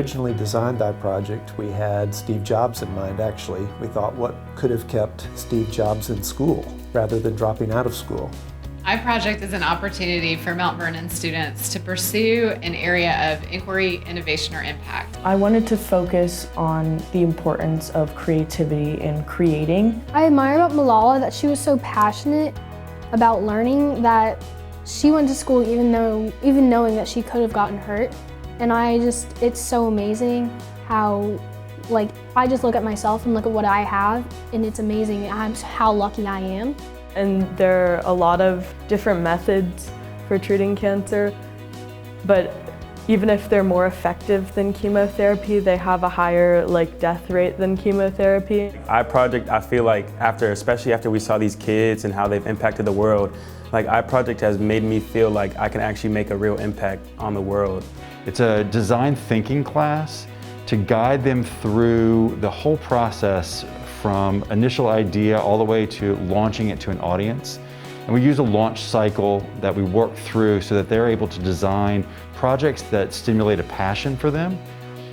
originally designed iProject, we had Steve Jobs in mind, actually. We thought, what could have kept Steve Jobs in school rather than dropping out of school? iProject is an opportunity for Mount Vernon students to pursue an area of inquiry, innovation, or impact. I wanted to focus on the importance of creativity in creating. I admire about Malala that she was so passionate about learning that she went to school even knowing that she could have gotten hurt. And it's so amazing how, I just look at myself and look at what I have, and it's amazing how lucky I am. And there are a lot of different methods for treating cancer, but even if they're more effective than chemotherapy, they have a higher death rate than chemotherapy. iProject, I feel like especially after we saw these kids and how they've impacted the world, iProject has made me feel like I can actually make a real impact on the world. It's a design thinking class to guide them through the whole process from initial idea all the way to launching it to an audience. And we use a launch cycle that we work through so that they're able to design projects that stimulate a passion for them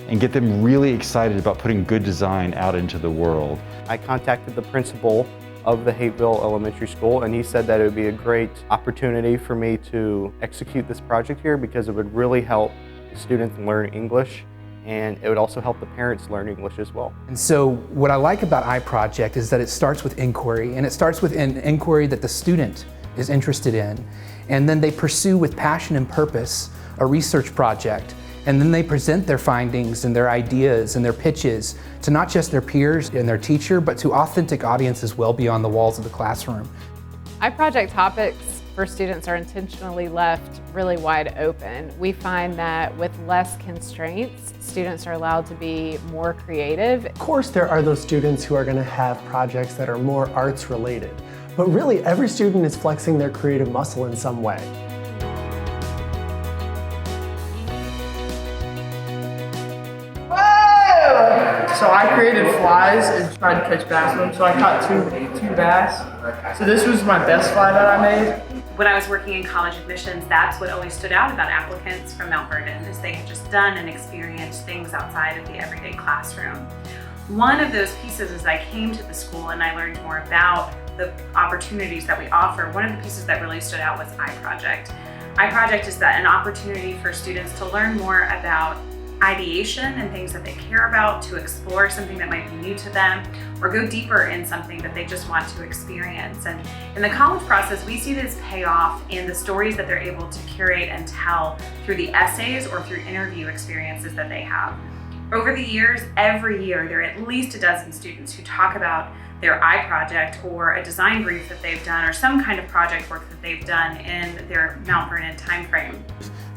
and get them really excited about putting good design out into the world. I contacted the principal of the Hateville Elementary School, and he said that it would be a great opportunity for me to execute this project here because it would really help students learn English, and it would also help the parents learn English as well. And so what I like about iProject is that it starts with inquiry, and it starts with an inquiry that the student is interested in, and then they pursue with passion and purpose a research project, and then they present their findings and their ideas and their pitches to not just their peers and their teacher, but to authentic audiences well beyond the walls of the classroom. iProject topics for students are intentionally left really wide open. We find that with less constraints, students are allowed to be more creative. Of course, there are those students who are going to have projects that are more arts related, but really every student is flexing their creative muscle in some way. So I created flies and tried to catch bass with them, so I caught two bass. So this was my best fly that I made. When I was working in college admissions, that's what always stood out about applicants from Mount Vernon, is they had just done and experienced things outside of the everyday classroom. One of those pieces, as I came to the school and I learned more about the opportunities that we offer, one of the pieces that really stood out was iProject. iProject is an opportunity for students to learn more about ideation and things that they care about, to explore something that might be new to them, or go deeper in something that they just want to experience. And in the college process, we see this pay off in the stories that they're able to curate and tell through the essays or through interview experiences that they have. Over the years, every year, there are at least a dozen students who talk about their iProject or a design brief that they've done or some kind of project work that they've done in their Mount Vernon timeframe.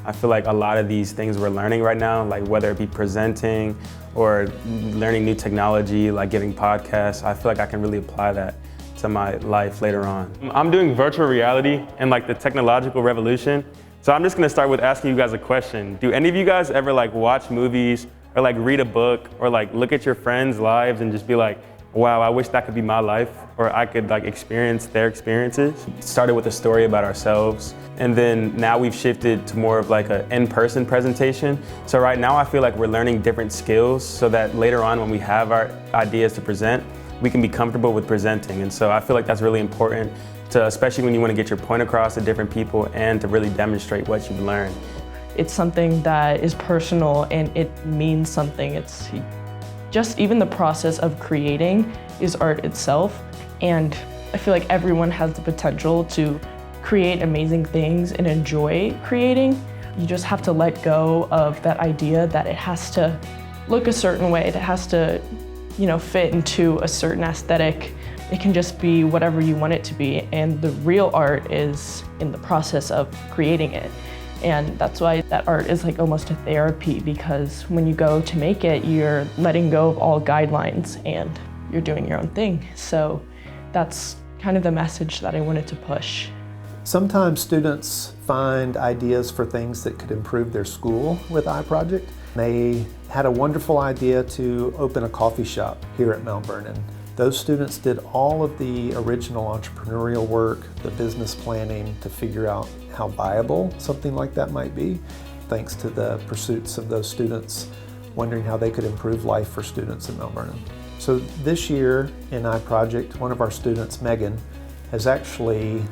I feel like a lot of these things we're learning right now, whether it be presenting or learning new technology, giving podcasts, I feel like I can really apply that to my life later on. I'm doing virtual reality and the technological revolution. So I'm just gonna start with asking you guys a question. Do any of you guys ever watch movies or read a book or look at your friends' lives and just be like, wow, I wish that could be my life, or I could experience their experiences? It started with a story about ourselves, and then now we've shifted to more of an in-person presentation. So right now I feel like we're learning different skills so that later on when we have our ideas to present, we can be comfortable with presenting. And so I feel like that's really important, especially when you want to get your point across to different people and to really demonstrate what you've learned. It's something that is personal and it means something. It's just even the process of creating is art itself, and I feel like everyone has the potential to create amazing things and enjoy creating. You just have to let go of that idea that it has to look a certain way, it has to, fit into a certain aesthetic. It can just be whatever you want it to be, and the real art is in the process of creating it. And that's why that art is almost a therapy, because when you go to make it, you're letting go of all guidelines and you're doing your own thing. So that's kind of the message that I wanted to push. Sometimes students find ideas for things that could improve their school with iProject. They had a wonderful idea to open a coffee shop here at Mount Vernon. Those students did all of the original entrepreneurial work, the business planning to figure out how viable something like that might be. Thanks to the pursuits of those students, wondering how they could improve life for students in Mount Vernon. So this year in iProject, one of our students, Megan, has actually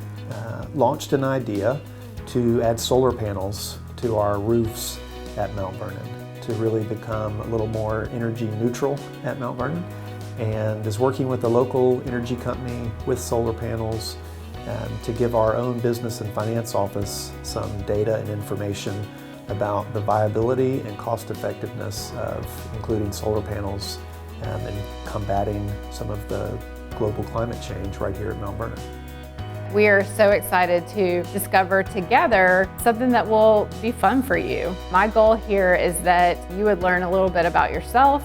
launched an idea to add solar panels to our roofs at Mount Vernon to really become a little more energy neutral at Mount Vernon, and is working with a local energy company with solar panels to give our own business and finance office some data and information about the viability and cost effectiveness of including solar panels and combating some of the global climate change right here at Mount Vernon. We are so excited to discover together something that will be fun for you. My goal here is that you would learn a little bit about yourself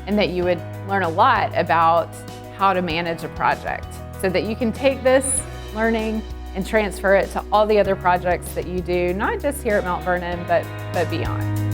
and that you would learn a lot about how to manage a project so that you can take this learning and transfer it to all the other projects that you do, not just here at Mount Vernon, but beyond.